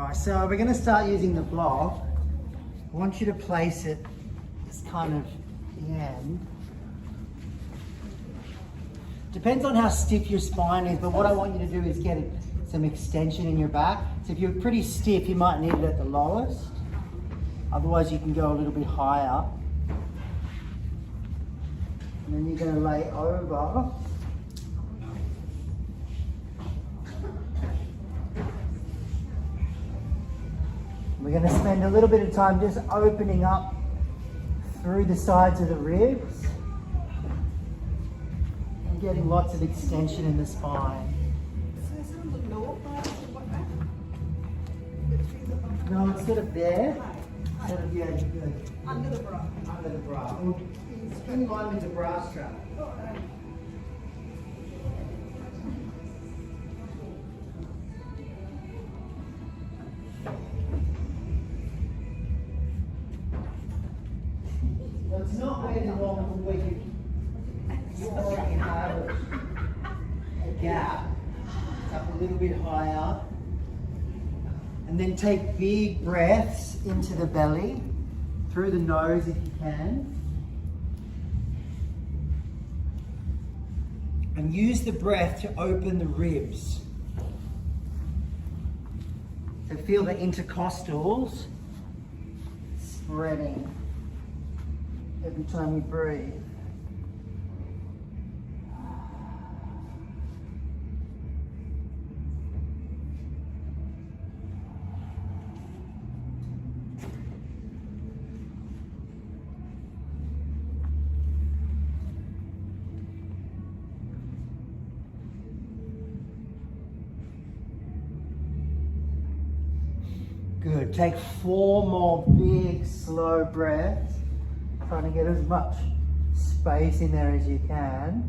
Alright, so we're going to start using the block. I want you to place it just kind of the end. Depends on how stiff your spine is, but what I want you to do is get some extension in your back. So if you're pretty stiff, you might need it at the lowest. Otherwise, you can go a little bit higher. And then you're going to lay over. We're going to spend a little bit of time just opening up through the sides of the ribs and getting lots of extension in the spine. No, it's sort of there. Sort of, yeah, good. Under the bra. Under the bra. It's in line with the bra strap. Well, it's not where the wrong where you already have a gap. It's up a little bit higher. And then take big breaths into the belly, through the nose if you can. And use the breath to open the ribs. So feel the intercostals spreading every time you breathe. Good. Take 4 more big, slow breaths. Trying to get as much space in there as you can.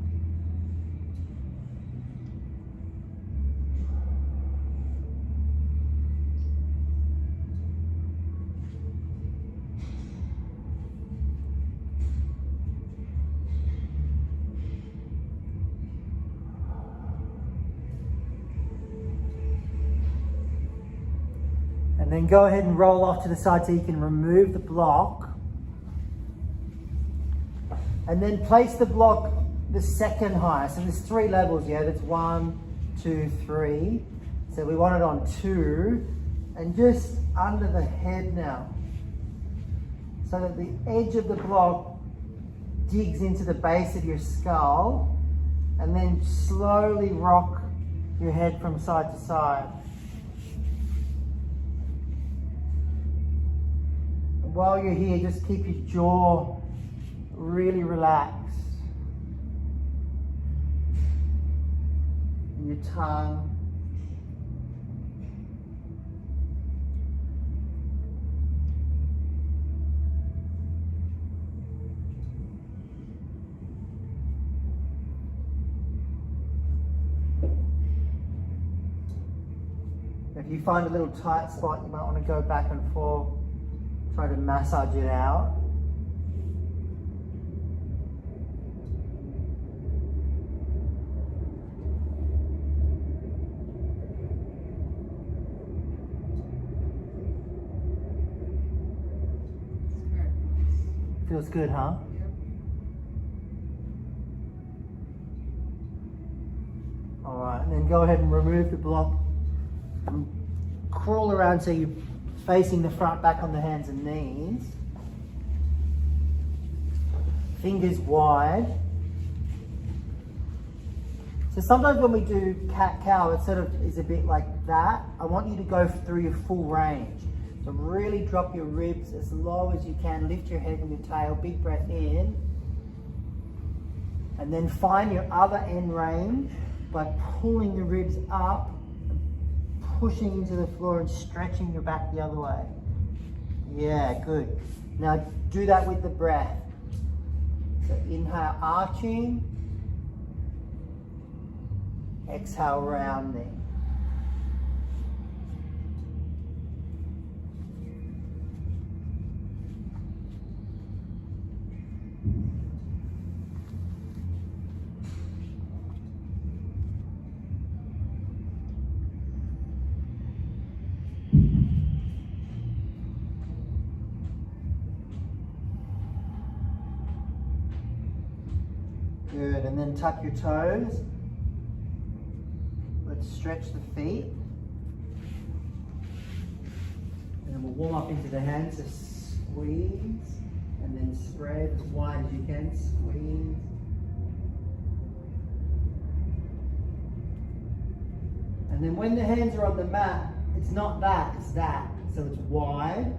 And then go ahead and roll off to the side so you can remove the block. And then place the block the second highest. So there's 3 levels, yeah? That's 1, 2, 3. So we want it on 2. And just under the head now. So that the edge of the block digs into the base of your skull. And then slowly rock your head from side to side. While you're here, just keep your jaw really relaxed. And your tongue. If you find a little tight spot, you might want to go back and forth. Try to massage it out. Feels good, huh? Yep. All right, and then go ahead and remove the block and crawl around so you're facing the front, back on the hands and knees. Fingers wide. So sometimes when we do cat-cow, it sort of is a bit like that. I want you to go through your full range. So really drop your ribs as low as you can. Lift your head and your tail. Big breath in. And then find your other end range by pulling the ribs up, pushing into the floor and stretching your back the other way. Yeah, good. Now do that with the breath. So inhale, arching. Exhale, rounding. Good, and then tuck your toes. Let's stretch the feet. And then we'll warm up into the hands, so squeeze, and then spread as wide as you can, squeeze. And then when the hands are on the mat, it's not that, it's that. So it's wide.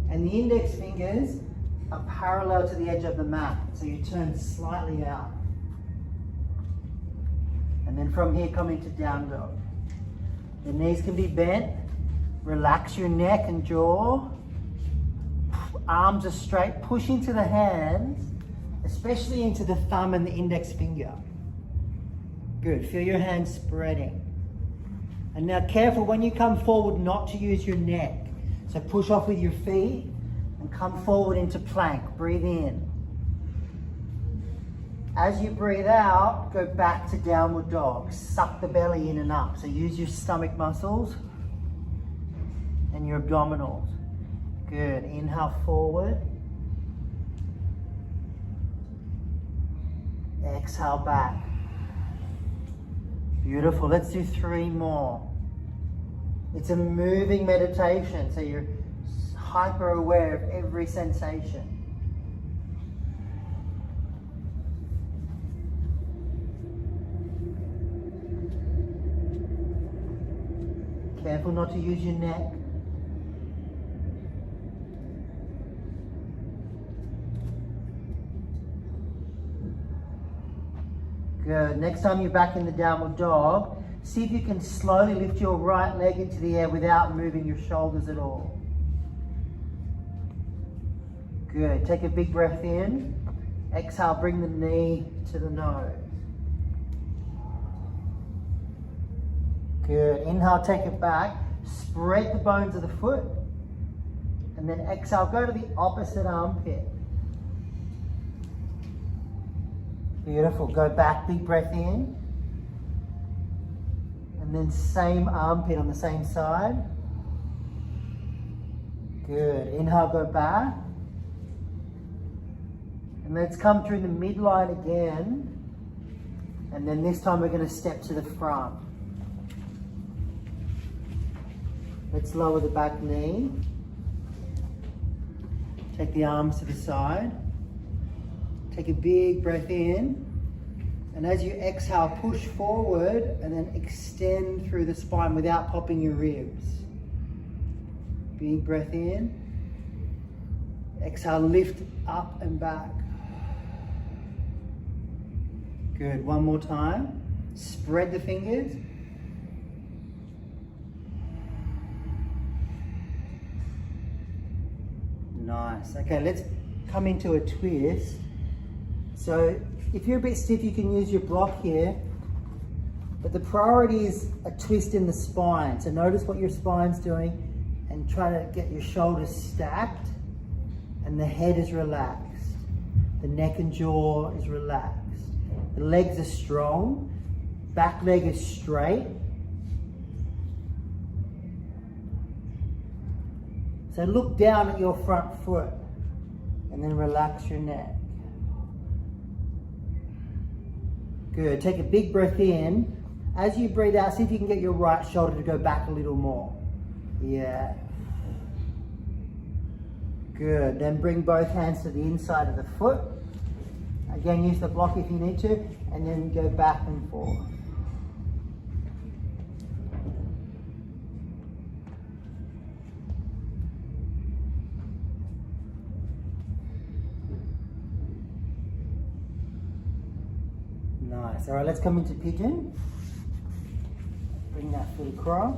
And the index fingers are parallel to the edge of the mat. So you turn slightly out. And then from here, come into down dog. The knees can be bent. Relax your neck and jaw. Arms are straight. Push into the hands, especially into the thumb and the index finger. Good. Feel your hands spreading. And now careful when you come forward not to use your neck. So push off with your feet and come forward into plank. Breathe in. As you breathe out, go back to downward dog. Suck the belly in and up. So use your stomach muscles and your abdominals. Good. Inhale forward. Exhale back. Beautiful. Let's do 3 more. It's a moving meditation, so you're hyper aware of every sensation. Careful not to use your neck. Good. Next time you're back in the downward dog, see if you can slowly lift your right leg into the air without moving your shoulders at all. Good. Take a big breath in. Exhale, bring the knee to the nose. Good. Inhale, take it back. Spread the bones of the foot. And then exhale, go to the opposite armpit. Beautiful. Go back, big breath in. And then same armpit on the same side. Good. Inhale, go back. And let's come through the midline again. And then this time we're going to step to the front. Let's lower the back knee. Take the arms to the side. Take a big breath in. And as you exhale, push forward and then extend through the spine without popping your ribs. Big breath in. Exhale, lift up and back. Good. One more time. Spread the fingers. Nice. Okay, let's come into a twist. So if you're a bit stiff, you can use your block here, but the priority is a twist in the spine. So notice what your spine's doing and try to get your shoulders stacked and the head is relaxed. The neck and jaw is relaxed. The legs are strong. Back leg is straight. So look down at your front foot and then relax your neck. Good. Take a big breath in. As you breathe out, see if you can get your right shoulder to go back a little more. Yeah. Good. Then bring both hands to the inside of the foot. Again, use the block if you need to, and then go back and forth. Nice. All right, let's come into pigeon. Bring that foot across.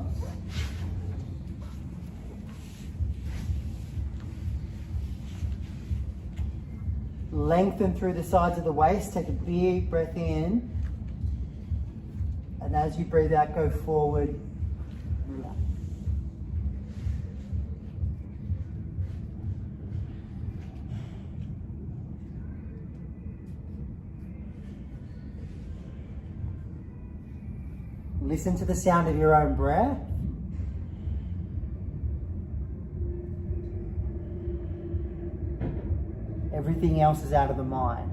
Lengthen through the sides of the waist. Take a big breath in. And as you breathe out, go forward. Relax. Listen to the sound of your own breath. Everything else is out of the mind.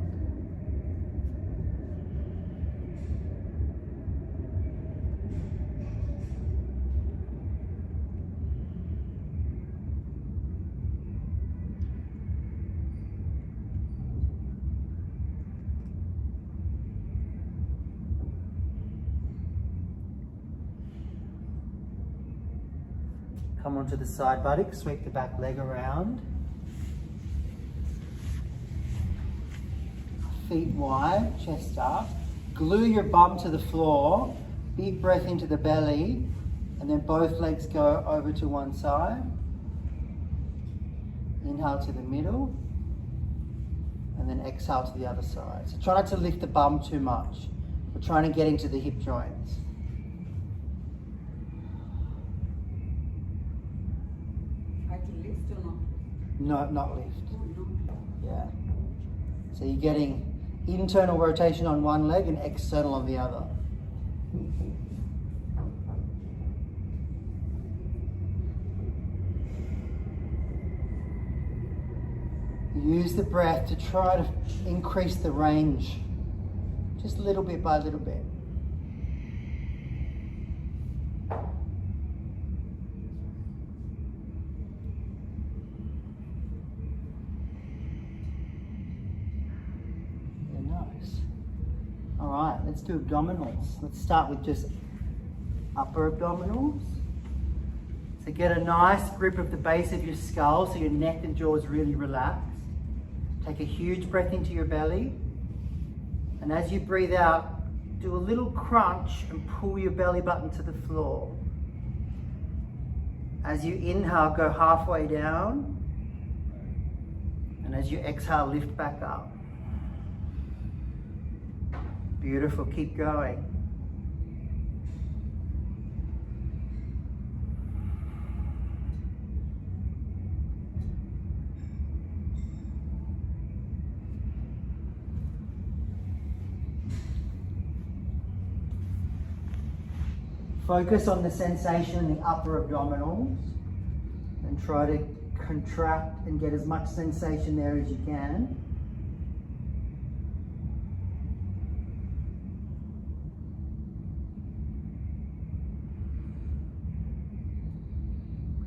Come onto the side buttock, sweep the back leg around. Feet wide, chest up. Glue your bum to the floor. Big breath into the belly. And then both legs go over to one side. Inhale to the middle. And then exhale to the other side. So try not to lift the bum too much. We're trying to get into the hip joints. No, not lift. Yeah. So you're getting internal rotation on one leg and external on the other. Use the breath to try to increase the range, just little bit by little bit. All right, let's do abdominals. Let's start with just upper abdominals. So get a nice grip of the base of your skull so your neck and jaw is really relaxed. Take a huge breath into your belly. And as you breathe out, do a little crunch and pull your belly button to the floor. As you inhale, go halfway down. And as you exhale, lift back up. Beautiful, keep going. Focus on the sensation in the upper abdominals and try to contract and get as much sensation there as you can.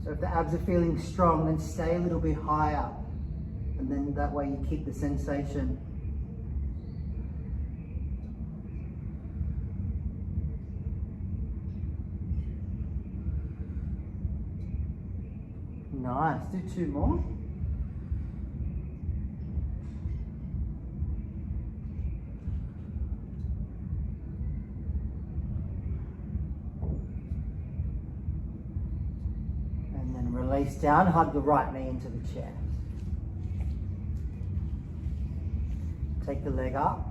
So if the abs are feeling strong, then stay a little bit higher. And then that way you keep the sensation. Nice, do two more. Release down, hug the right knee into the chest. Take the leg up,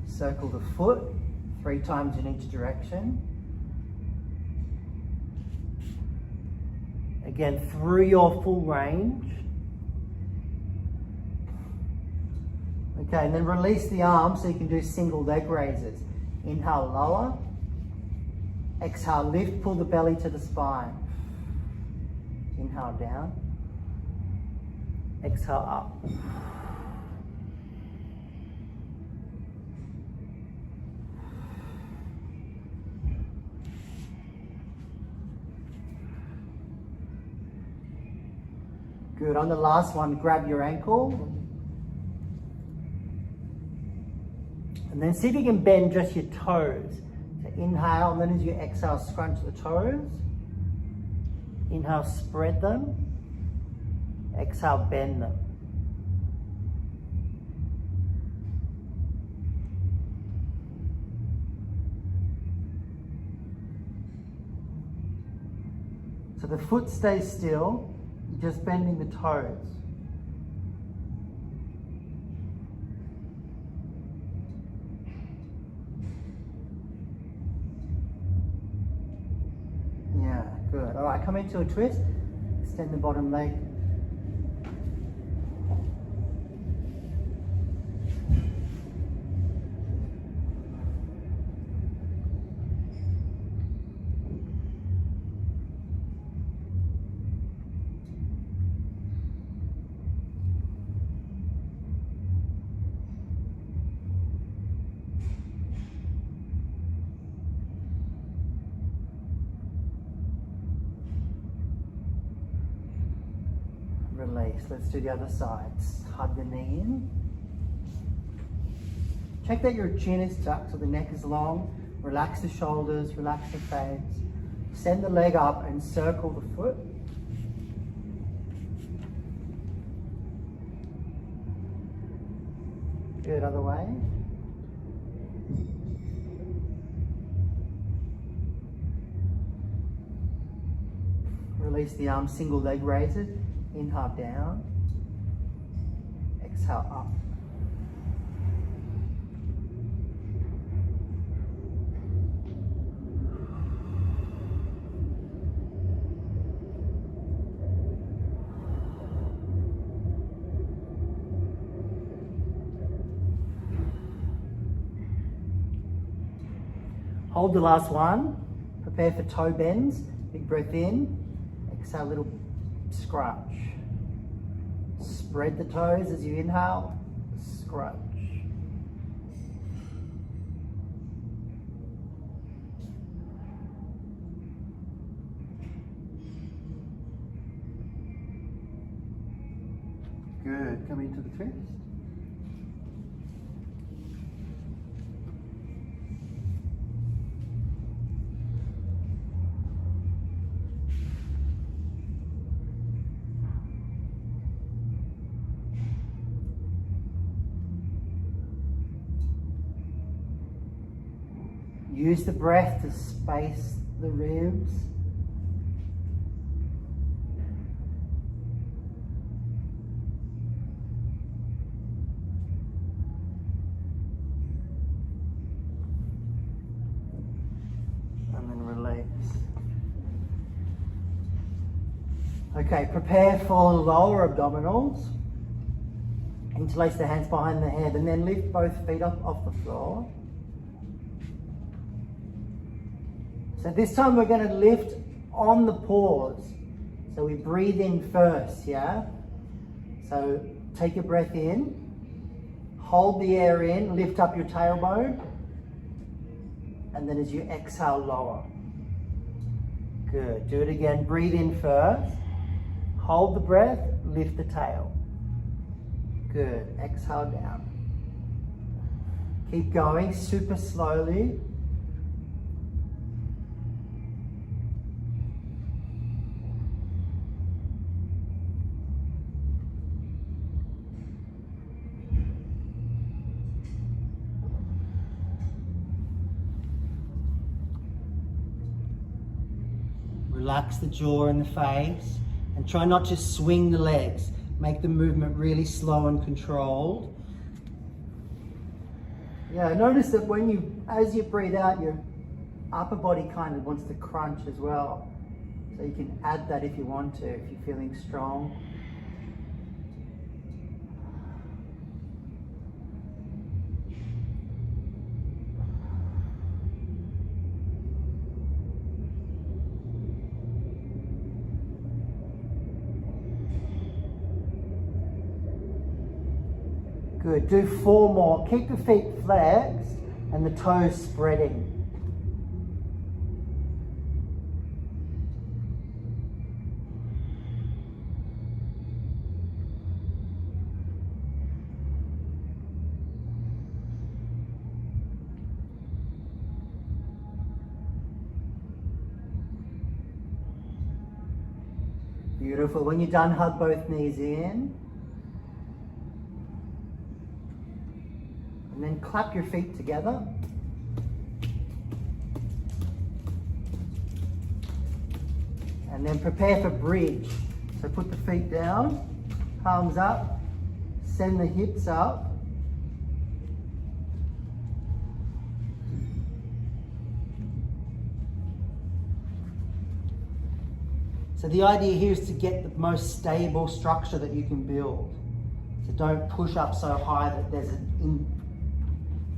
circle the foot 3 times in each direction. Again, through your full range. Okay, and then release the arms so you can do single leg raises. Inhale, lower. Exhale, lift, pull the belly to the spine. Inhale down, exhale up. Good, on the last one, grab your ankle. And then see if you can bend just your toes. So inhale, and then as you exhale, scrunch the toes. Inhale, spread them. Exhale, bend them. So the foot stays still, you're just bending the toes. Good. All right, come into a twist. Extend the bottom leg. Release. Let's do the other side. Hug the knee in. Check that your chin is tucked so the neck is long. Relax the shoulders, relax the face. Send the leg up and circle the foot. Good, other way. Release the arms, single leg raises. Inhale down. Exhale up. Hold the last one. Prepare for toe bends. Big breath in. Exhale, little scrunch. Spread the toes as you inhale. Scrunch. Good. Coming into the twist. Use the breath to space the ribs. And then release. Okay, prepare for lower abdominals. Interlace the hands behind the head and then lift both feet up off the floor. So this time we're going to lift on the pause. So we breathe in first, yeah? So take a breath in, hold the air in, lift up your tailbone, and then as you exhale, lower. Good, do it again. Breathe in first, hold the breath, lift the tail. Good, exhale down. Keep going, super slowly. Relax the jaw and the face and try not to swing the legs. Make the movement really slow and controlled. Yeah, notice that as you breathe out, your upper body kind of wants to crunch as well. So you can add that if you want to, if you're feeling strong. Good, do 4 more. Keep the feet flexed and the toes spreading. Beautiful. When you're done, hug both knees in. And then clap your feet together. And then prepare for bridge. So put the feet down, palms up, send the hips up. So the idea here is to get the most stable structure that you can build. So don't push up so high that there's an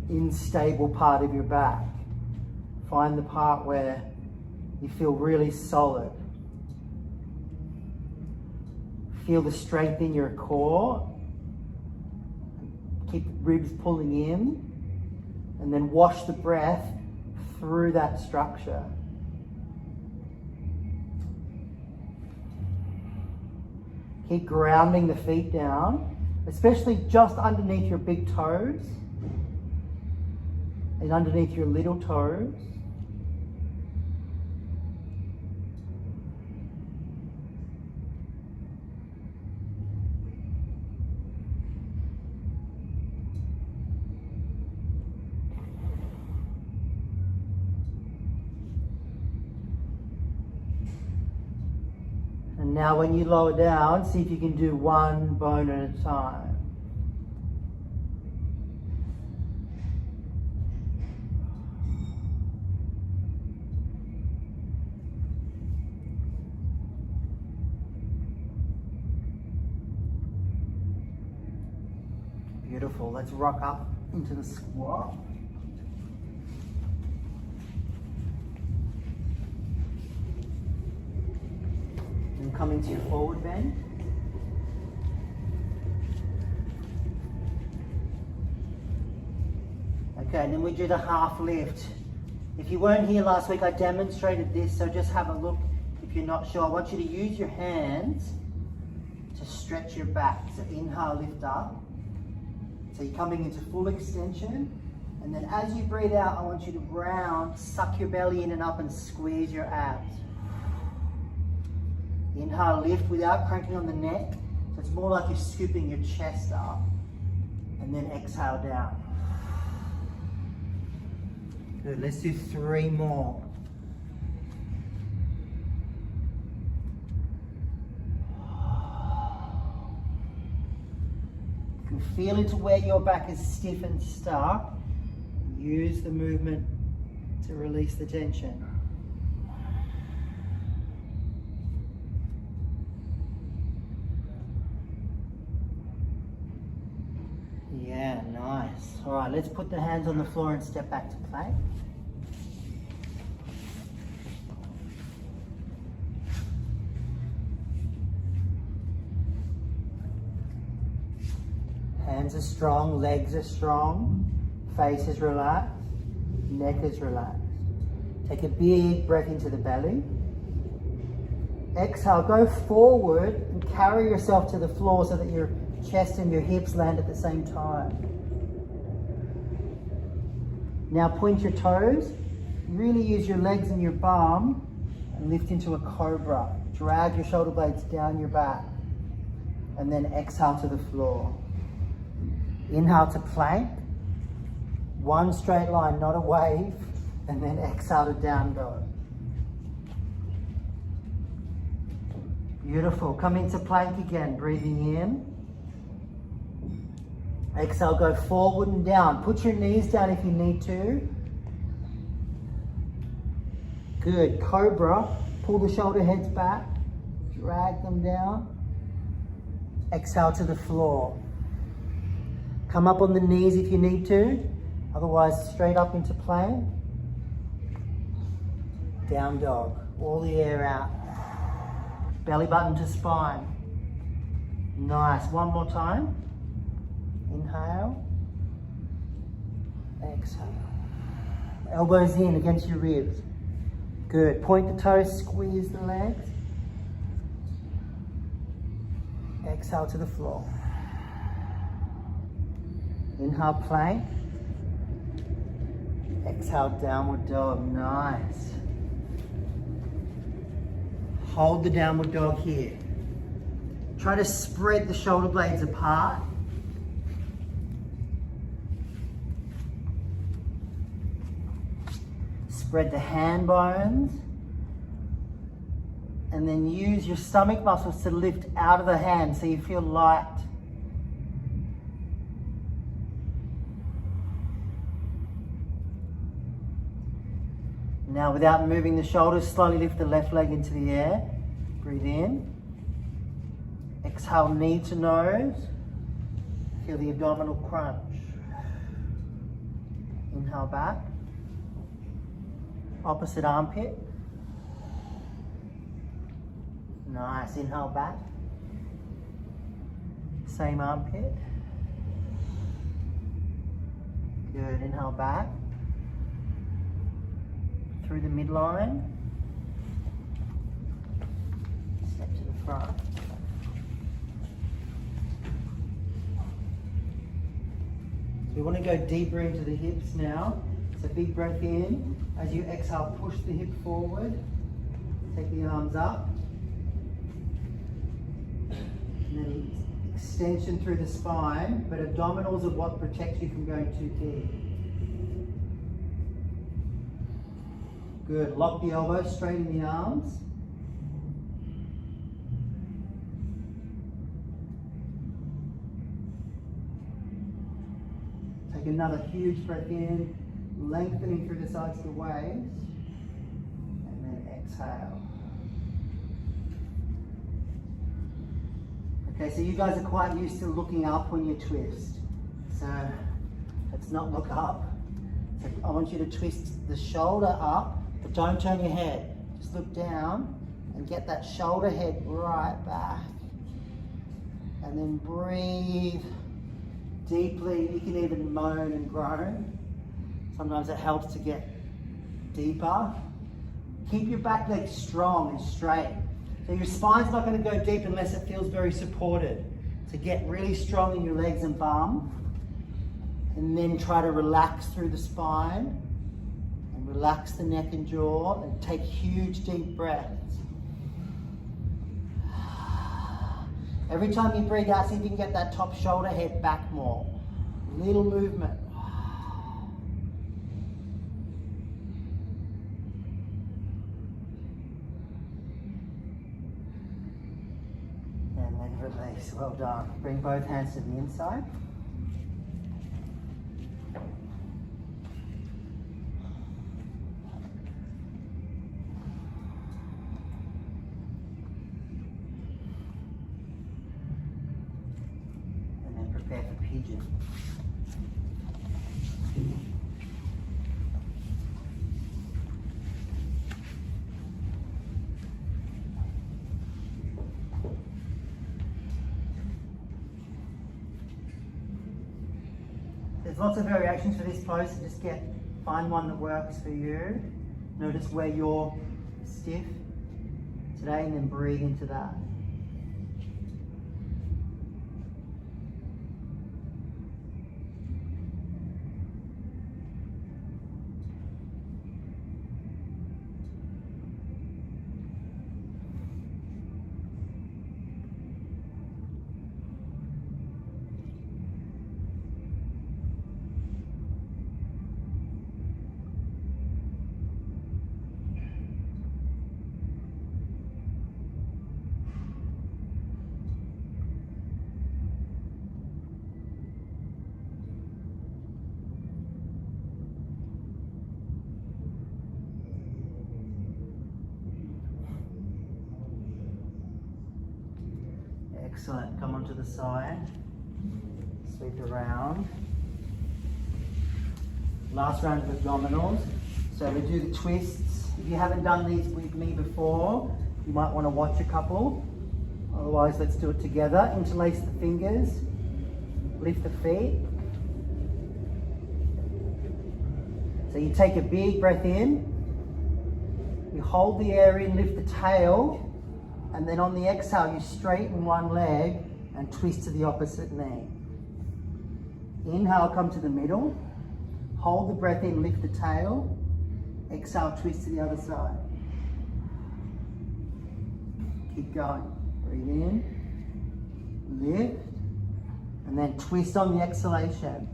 unstable part of your back. Find the part where you feel really solid. Feel the strength in your core. Keep the ribs pulling in, and then wash the breath through that structure. Keep grounding the feet down, especially just underneath your big toes and underneath your little toes. And now when you lower down, see if you can do one bone at a time. Beautiful. Let's rock up into the squat. And come into your forward bend. Okay, and then we do the half lift. If you weren't here last week, I demonstrated this, so just have a look if you're not sure. I want you to use your hands to stretch your back. So inhale, lift up. So you're coming into full extension, and then as you breathe out, I want you to round, suck your belly in and up and squeeze your abs. Inhale, lift without cranking on the neck. So it's more like you're scooping your chest up, and then exhale down. Good, let's do 3 more. Feel into where your back is stiff and stuck. Use the movement to release the tension. Yeah, nice. All right, let's put the hands on the floor and step back to plank. Hands are strong, legs are strong, face is relaxed, neck is relaxed. Take a big breath into the belly. Exhale, go forward and carry yourself to the floor so that your chest and your hips land at the same time. Now point your toes, really use your legs and your bum and lift into a cobra. Drag your shoulder blades down your back and then exhale to the floor. Inhale to plank, one straight line, not a wave, and then exhale to down dog. Beautiful, come into plank again, breathing in. Exhale, go forward and down. Put your knees down if you need to. Good, cobra, pull the shoulder heads back, drag them down. Exhale to the floor. Come up on the knees if you need to, otherwise straight up into plank. Down dog, all the air out. Belly button to spine. Nice, one more time. Inhale, exhale. Elbows in against your ribs. Good, point the toes, squeeze the legs. Exhale to the floor. Inhale, plank. Exhale, downward dog. Nice. Hold the downward dog here. Try to spread the shoulder blades apart. Spread the hand bones. And then use your stomach muscles to lift out of the hand so you feel light. Now, without moving the shoulders, slowly lift the left leg into the air. Breathe in. Exhale, knee to nose. Feel the abdominal crunch. Inhale back. Opposite armpit. Nice. Inhale back. Same armpit. Good. Inhale back. Through the midline. Step to the front. So we want to go deeper into the hips now. So big breath in. As you exhale, push the hip forward. Take the arms up. And then extension through the spine, but abdominals are what protects you from going too deep. Good, lock the elbows, straighten the arms. Take another huge breath in, lengthening through the sides of the waist, and then exhale. Okay, so you guys are quite used to looking up when you twist. So let's not look up. So I want you to twist the shoulder up, but don't turn your head. Just look down and get that shoulder head right back. And then breathe deeply. You can even moan and groan. Sometimes it helps to get deeper. Keep your back leg strong and straight. So your spine's not going to go deep unless it feels very supported. So get really strong in your legs and bum. And then try to relax through the spine. And relax the neck and jaw. And take huge deep breaths. Every time you breathe out, see if you can get that top shoulder head back more. Little movement. And then release. Well done. Bring both hands to the inside. Prepare for pigeon. There's lots of variations for this pose, so just find one that works for you. Notice where you're stiff today and then breathe into that. Excellent. Come onto the side. Sweep around. Last round of abdominals. So we do the twists. If you haven't done these with me before, you might want to watch a couple. Otherwise, let's do it together. Interlace the fingers. Lift the feet. So you take a big breath in. You hold the air in, lift the tail. And then on the exhale, you straighten one leg and twist to the opposite knee. Inhale, come to the middle. Hold the breath in, lift the tail. Exhale, twist to the other side. Keep going. Breathe in, lift, and then twist on the exhalation.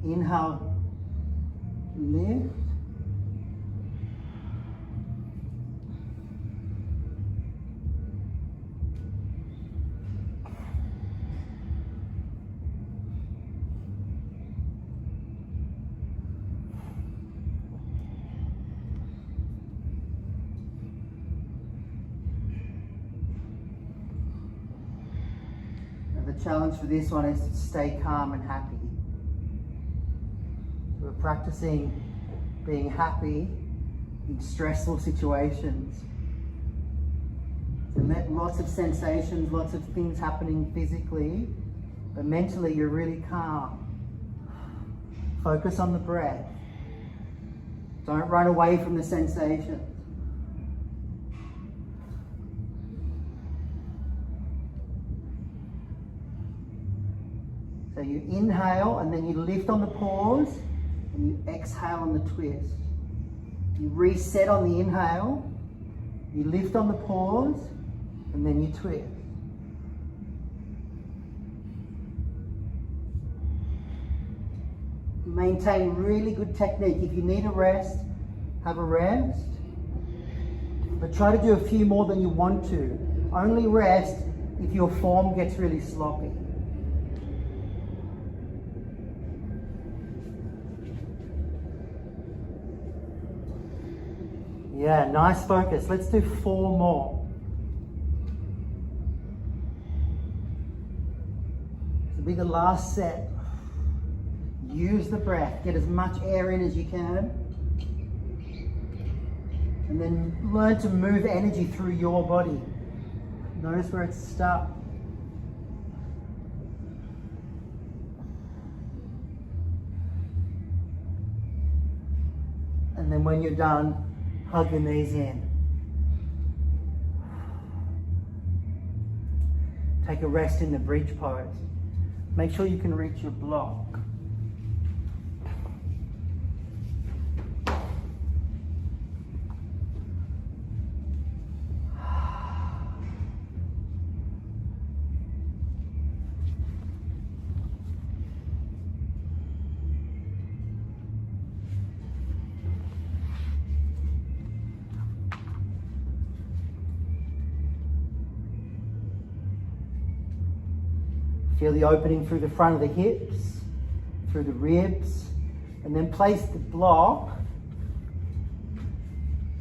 Inhale, lift. The challenge for this one is to stay calm and happy. So we're practicing being happy in stressful situations. So lots of sensations, lots of things happening physically, but mentally you're really calm. Focus on the breath. Don't run away from the sensations. So you inhale and then you lift on the pause and you exhale on the twist. You reset on the inhale, you lift on the pause and then you twist. Maintain really good technique. If you need a rest, have a rest. But try to do a few more than you want to. Only rest if your form gets really sloppy. Yeah, nice focus. Let's do 4 more. This will be the last set. Use the breath. Get as much air in as you can. And then learn to move energy through your body. Notice where it's stuck. And then when you're done, hug the knees in. Take a rest in the bridge pose. Make sure you can reach your block. Feel the opening through the front of the hips, through the ribs, and then place the block,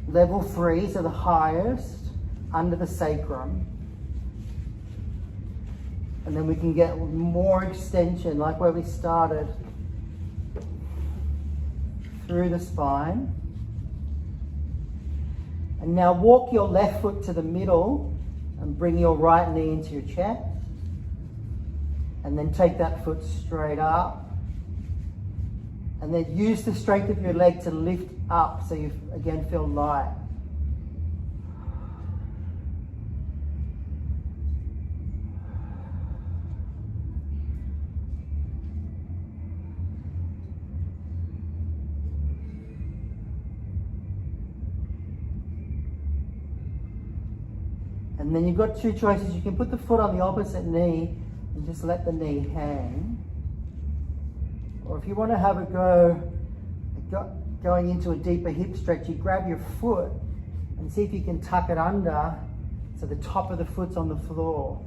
level 3, so the highest, under the sacrum. And then we can get more extension, like where we started, through the spine. And now walk your left foot to the middle and bring your right knee into your chest. And then take that foot straight up. And then use the strength of your leg to lift up so you again feel light. And then you've got 2 choices. You can put the foot on the opposite knee and just let the knee hang. Or if you want to have a go going into a deeper hip stretch, you grab your foot and see if you can tuck it under so the top of the foot's on the floor.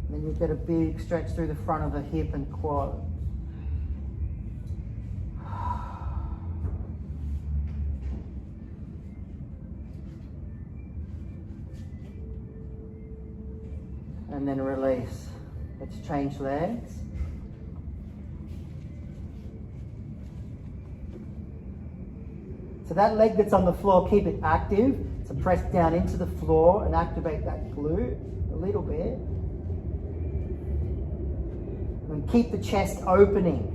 And then you'll get a big stretch through the front of the hip and quad. And then release. Let's change legs. So that leg that's on the floor, keep it active. So press down into the floor and activate that glute a little bit. And keep the chest opening.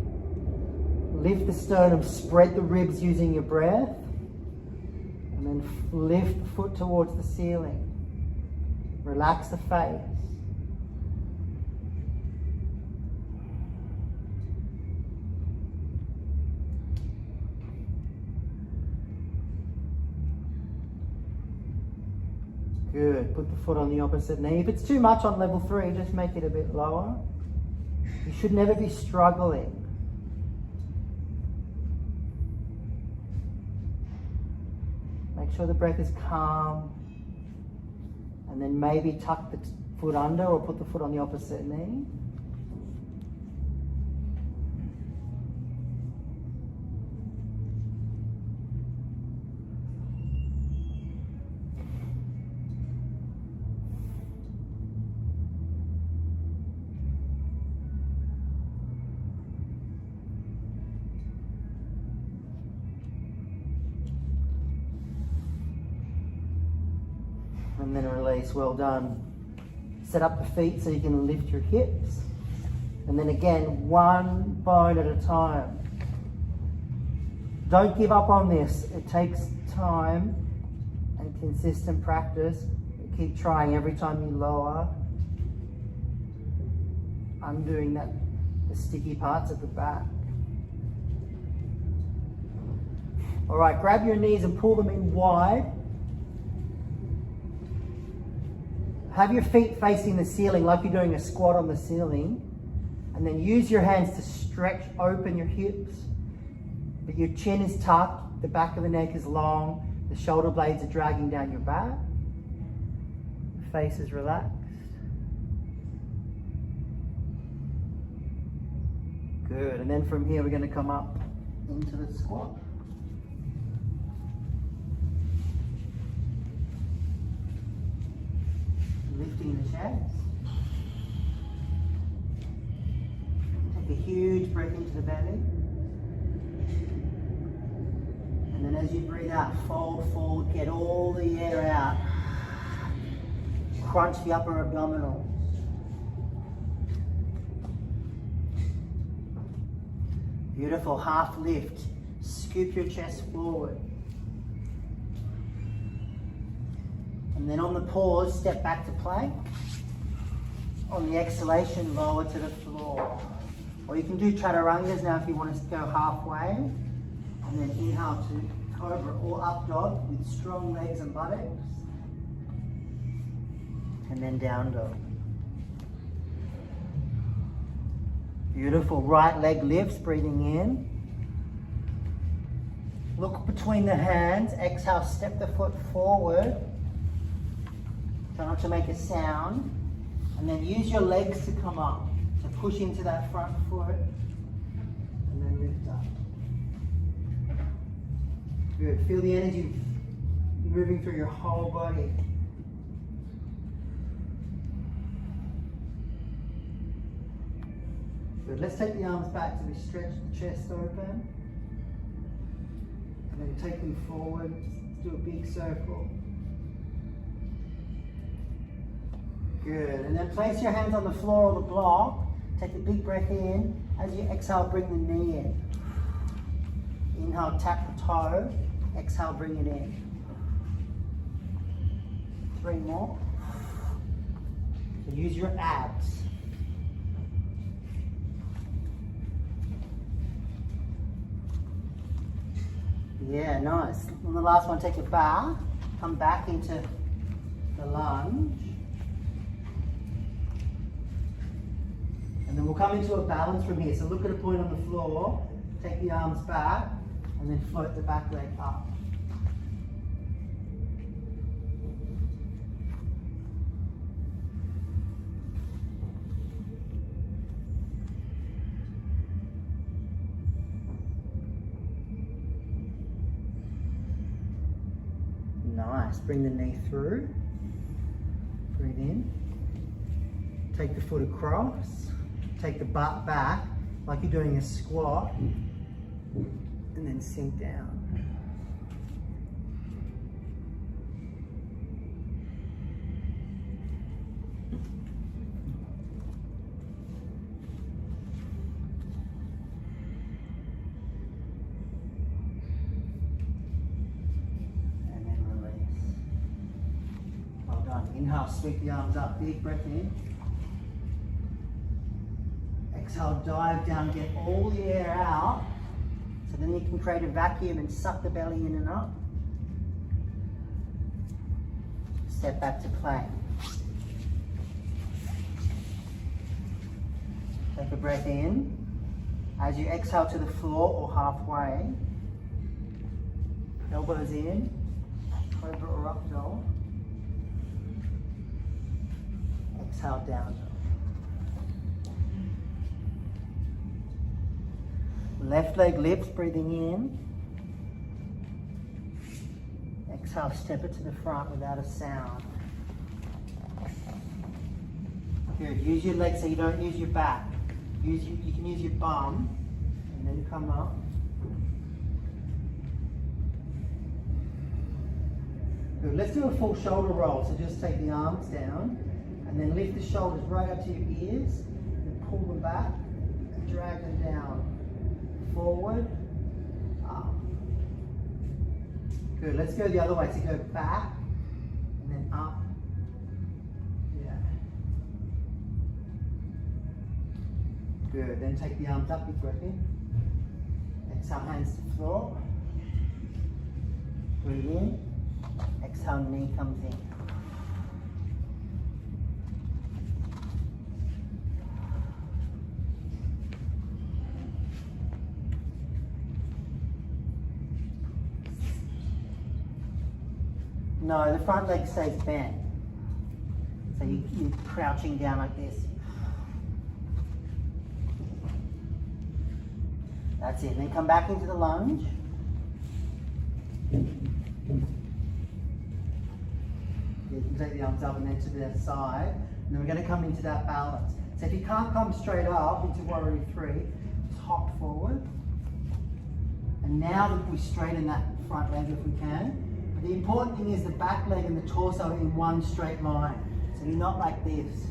Lift the sternum, spread the ribs using your breath. And then lift the foot towards the ceiling. Relax the face. Good. Put the foot on the opposite knee. If it's too much on level 3, just make it a bit lower. You should never be struggling. Make sure the breath is calm. And then maybe tuck the foot under or put the foot on the opposite knee. And then release. Well done. Set up the feet so you can lift your hips. And then again, one bone at a time. Don't give up on this. It takes time and consistent practice. Keep trying every time you lower. Undoing the sticky parts at the back. All right, grab your knees and pull them in wide. Have your feet facing the ceiling like you're doing a squat on the ceiling. And then use your hands to stretch open your hips. But your chin is tucked, the back of the neck is long, the shoulder blades are dragging down your back. The face is relaxed. Good, and then from here we're going to come up into the squat. Lifting the chest. Take a huge breath into the belly. And then as you breathe out, fold forward, get all the air out. Crunch the upper abdominals. Beautiful, half lift. Scoop your chest forward. And then on the pause, step back to plank. On the exhalation, lower to the floor. Or you can do chaturangas now if you want to go halfway. And then inhale to cobra or up dog with strong legs and buttocks. And then down dog. Beautiful, right leg lifts, breathing in. Look between the hands, exhale, step the foot forward. Try not to make a sound. And then use your legs to come up. So push into that front foot. And then lift up. Good, feel the energy moving through your whole body. Good, let's take the arms back so we stretch the chest open. And then take them forward, just do a big circle. Good, and then place your hands on the floor or the block. Take a big breath in. As you exhale, bring the knee in. Inhale, tap the toe. Exhale, bring it in. 3 more. So use your abs. Yeah, nice. On the last one, take a bow. Come back into the lunge. And then we'll come into a balance from here. So look at a point on the floor, take the arms back, and then float the back leg up. Nice, bring the knee through, breathe in, take the foot across, take the butt back like you're doing a squat, and then sink down. Inhale, sweep the arms up, big breath in. Exhale, dive down, get all the air out. So then you can create a vacuum and suck the belly in and up. Step back to plank. Take a breath in. As you exhale to the floor or halfway, elbows in, cobra or up dog. Exhale down. Left leg lifts, breathing in. Exhale, step it to the front without a sound. Good, use your legs so you don't use your back. You can use your bum and then come up. Good, let's do a full shoulder roll. So just take the arms down. And then lift the shoulders right up to your ears, and pull them back, and drag them down. Forward, up. Good, let's go the other way. So go back, and then up. Yeah. Good, then take the arms up, big breath in. Exhale, hands to floor. Breathe in. Exhale, knee comes in. No, the front leg stays bent. So you're crouching down like this. That's it. Then come back into the lunge. You can take the arms up and then to the side. And then we're going to come into that balance. So if you can't come straight up into warrior three, just hop forward. And now that we straighten that front leg if we can. But the important thing is the back leg and the torso in one straight line. So you're not like this.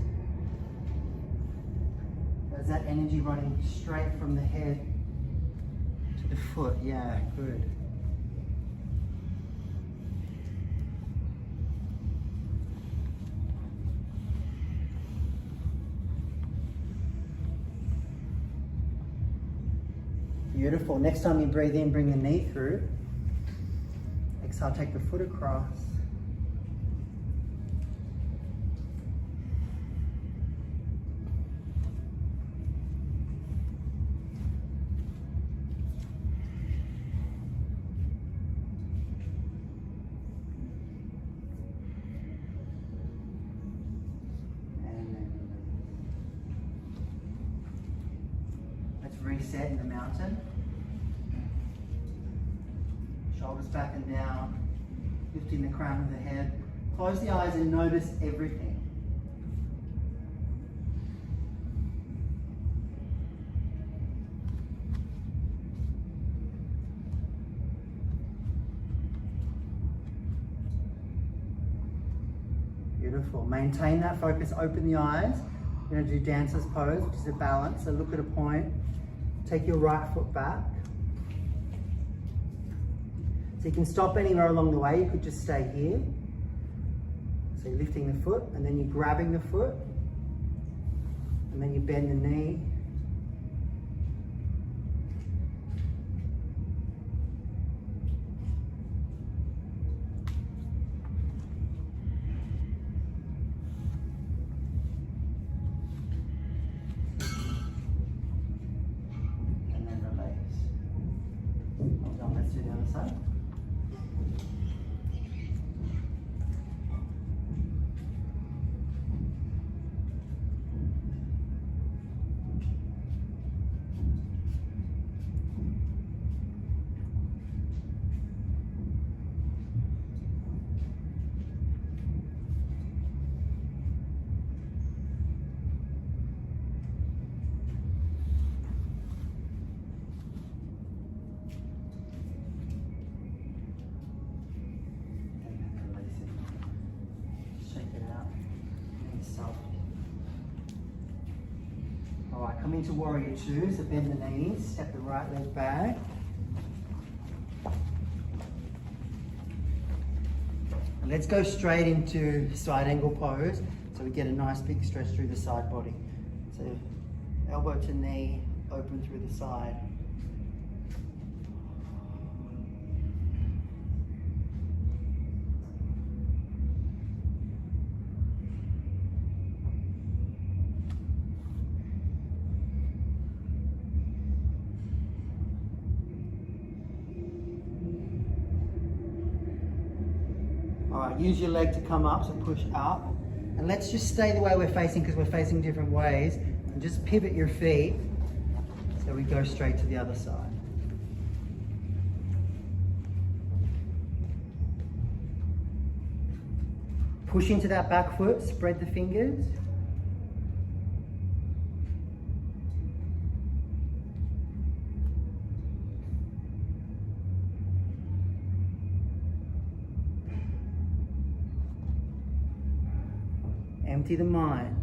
There's that energy running straight from the head to the foot. Yeah, good. Beautiful. Next time you breathe in, bring the knee through. Exhale, take the foot across. And then let's reset in the mountain. Shoulders back and down, lifting the crown of the head. Close the eyes and notice everything. Beautiful. Maintain that focus, open the eyes. You're going to do dancer's pose, which is a balance. So look at a point, take your right foot back. So you can stop anywhere along the way, you could just stay here. So you're lifting the foot and then you're grabbing the foot and then you bend the knee. And then release. Hold on, let's do the other side. Alright, come into warrior two, so bend the knees, step the right leg back. And let's go straight into side angle pose, so we get a nice big stretch through the side body. So elbow to knee, open through the side. Alright, use your leg to come up, so push up. And let's just stay the way we're facing because we're facing different ways. And just pivot your feet so we go straight to the other side. Push into that back foot, spread the fingers. Empty the mind.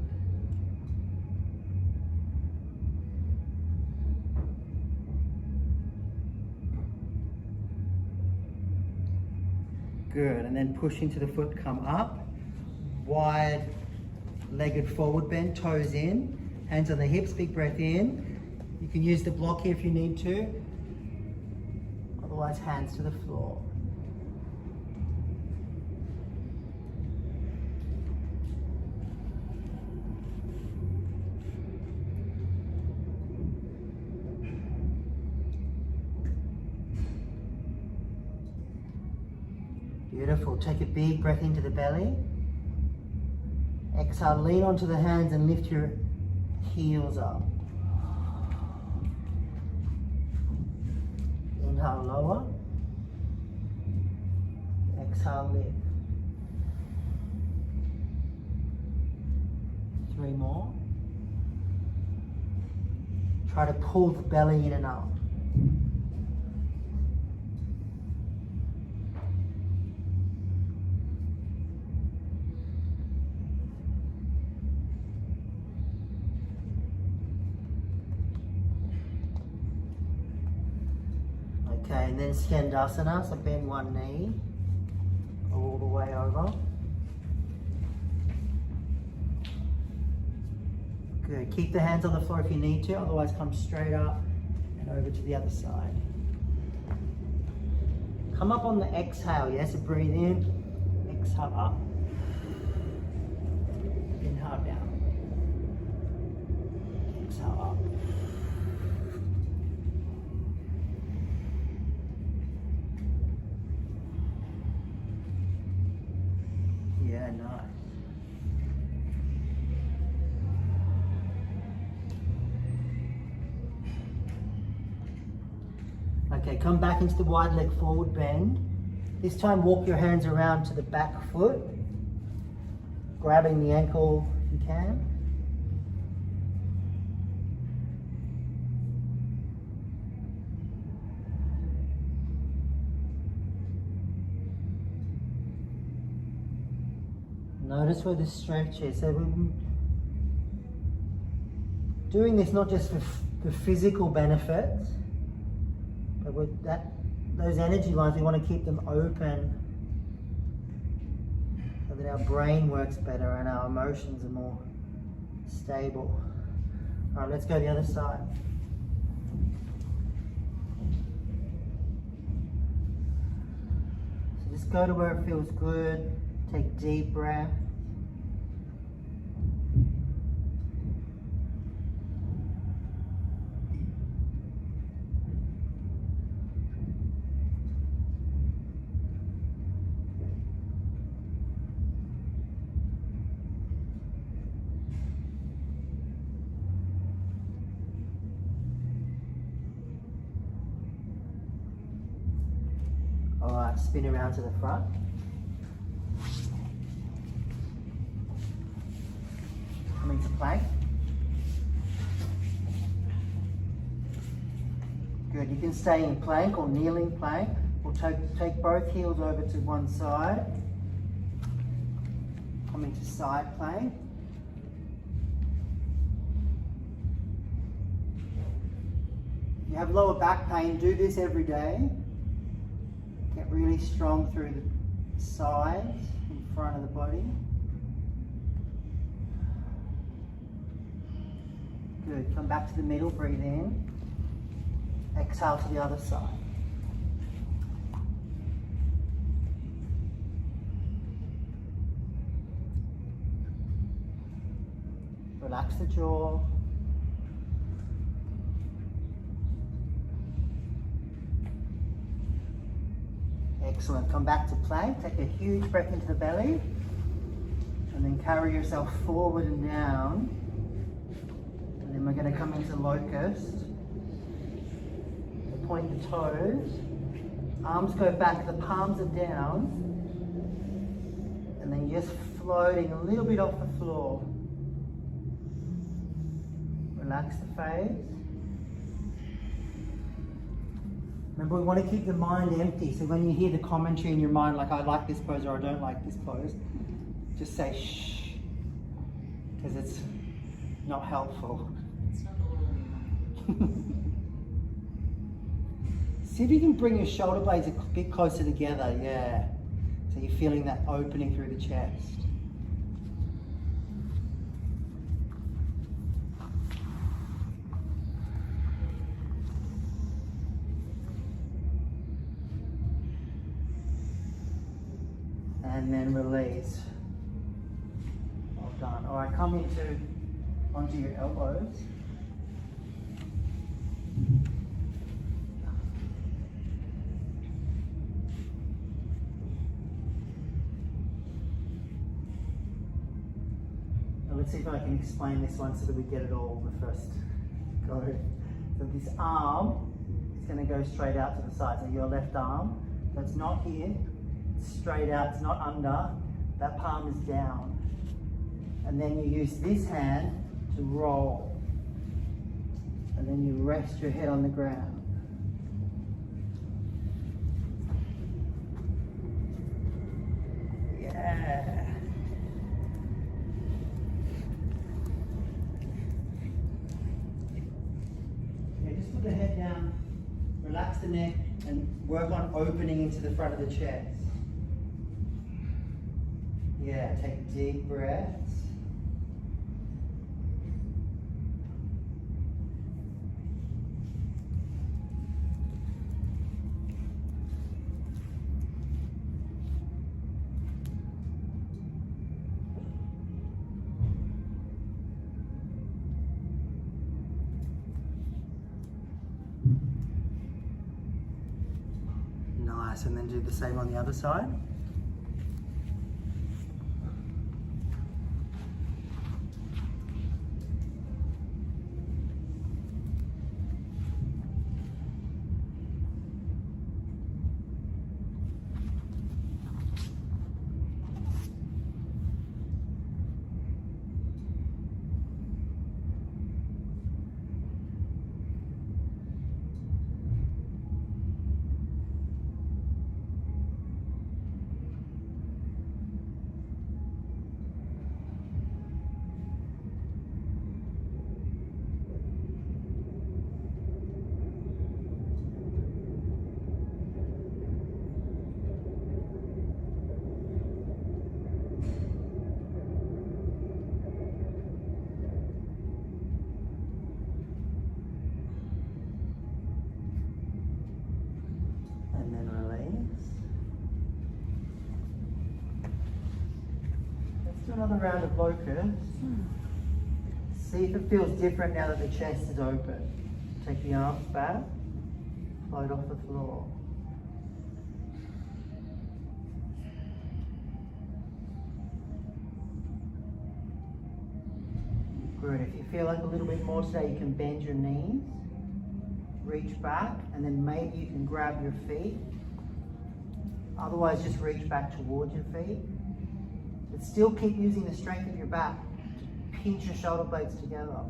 Good, and then push into the foot, come up. Wide legged forward bend, toes in, hands on the hips, big breath in. You can use the block here if you need to. Otherwise, hands to the floor. Beautiful. Take a big breath into the belly. Exhale, lean onto the hands and lift your heels up. Inhale, lower. Exhale, lift. 3 more. Try to pull the belly in and up. Okay, and then Skandasana, so bend one knee all the way over. Good, keep the hands on the floor if you need to, otherwise come straight up and over to the other side. Come up on the exhale, yes, so breathe in, exhale up, inhale down, exhale up. Yeah, nice. Okay, come back into the wide leg forward bend. This time walk your hands around to the back foot, grabbing the ankle if you can. Notice where the stretch is. So we're doing this not just for the physical benefits, but with those energy lines, we want to keep them open so that our brain works better and our emotions are more stable. All right, let's go to the other side. So just go to where it feels good. Take deep breath. All right, spin around to the front. Come into plank. Good, you can stay in plank or kneeling plank. We'll take both heels over to one side. Come into side plank. If you have lower back pain, do this every day. Get really strong through the sides, in front of the body. Good, come back to the middle, breathe in. Exhale to the other side. Relax the jaw. Excellent, come back to plank, take a huge breath into the belly, and then carry yourself forward and down. And then we're going to come into locust. Point the toes, arms go back, the palms are down, and then just floating a little bit off the floor. Relax the face. Remember, we want to keep the mind empty, so when you hear the commentary in your mind, like I like this pose or I don't like this pose, just say shh, because it's not helpful. It's not a little. See if you can bring your shoulder blades a bit closer together, yeah. So you're feeling that opening through the chest. And then release. Well done. All right, come onto your elbows. Let's see if I can explain this one so that we get it all the first go. So this arm is going to go straight out to the side. So your left arm, so it's not here, it's straight out, it's not under, that palm is down. And then you use this hand to roll. And then you rest your head on the ground. Yeah. Yeah, just put the head down, relax the neck, and work on opening into the front of the chest. Yeah, take deep breaths. Nice, and then do the same on the other side. Another round of locust. See if it feels different now that the chest is open. Take the arms back, float off the floor. Good. If you feel like a little bit more today, you can bend your knees, reach back, and then maybe you can grab your feet. Otherwise, just reach back towards your feet. But still keep using the strength of your back to pinch your shoulder blades together.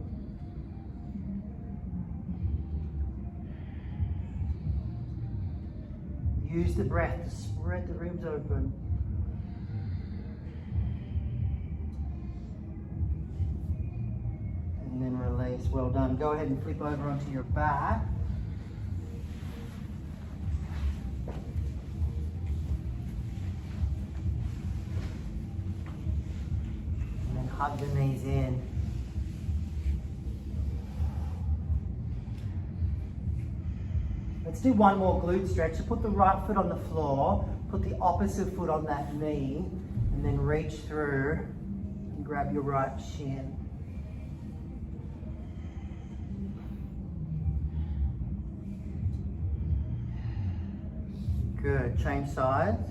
Use the breath to spread the ribs open. And then release. Well done. Go ahead and flip over onto your back. Hug the knees in. Let's do one more glute stretch. So put the right foot on the floor, put the opposite foot on that knee, and then reach through and grab your right shin. Good. Change sides.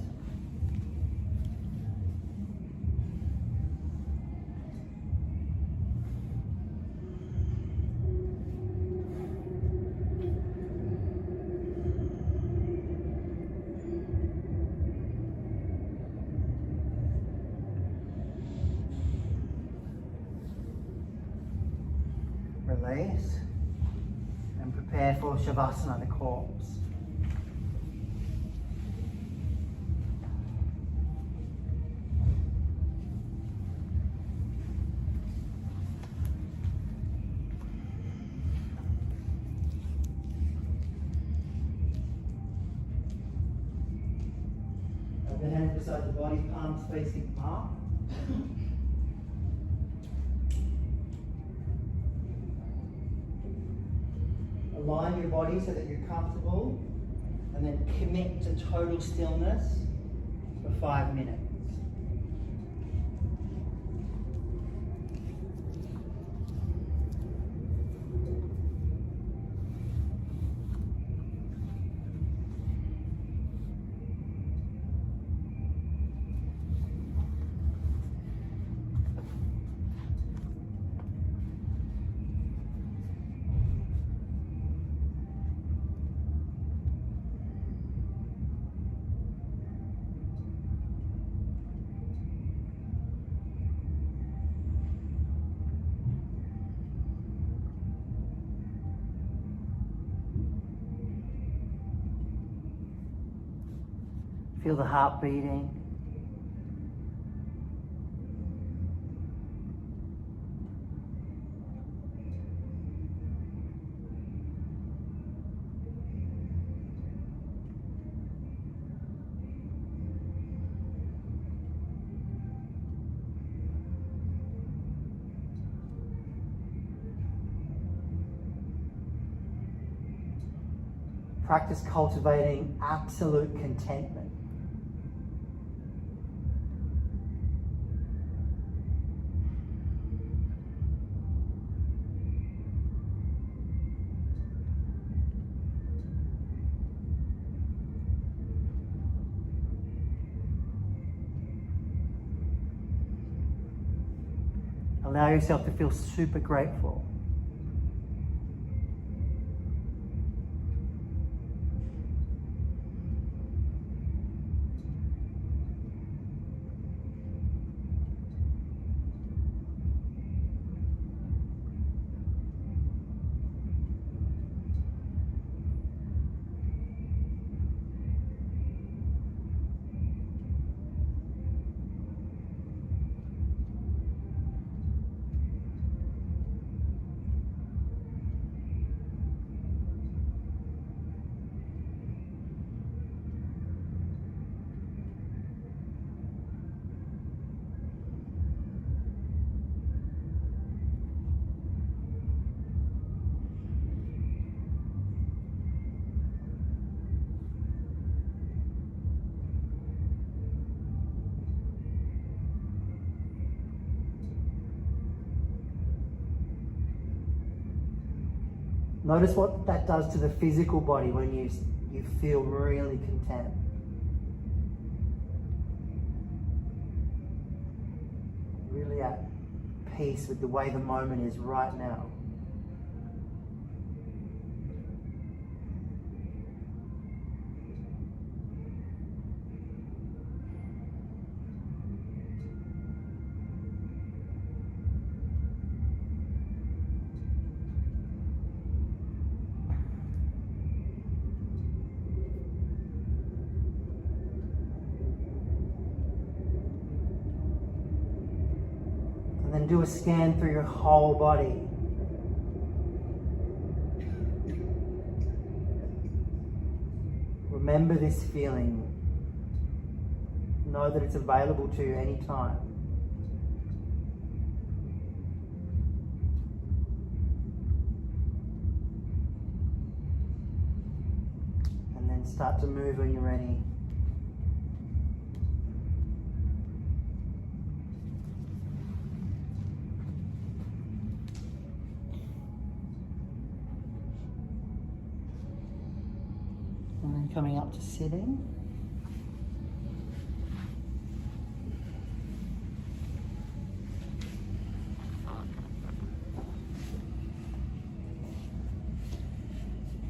Release and prepare for Shavasana, the corpse. Have the hands beside the body, palms facing up. Align your body so that you're comfortable, and then commit to total stillness for 5 minutes. Feel the heart beating. Practice cultivating absolute contentment. Allow yourself to feel super grateful. Notice what that does to the physical body when you feel really content. Really at peace with the way the moment is right now. And then do a scan through your whole body. Remember this feeling. Know that it's available to you anytime. And then start to move when you're ready. And then coming up to sitting.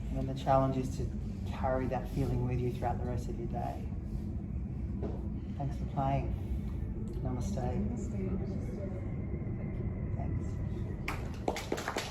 And then the challenge is to carry that feeling with you throughout the rest of your day. Thanks for playing. Namaste. Namaste. Thanks.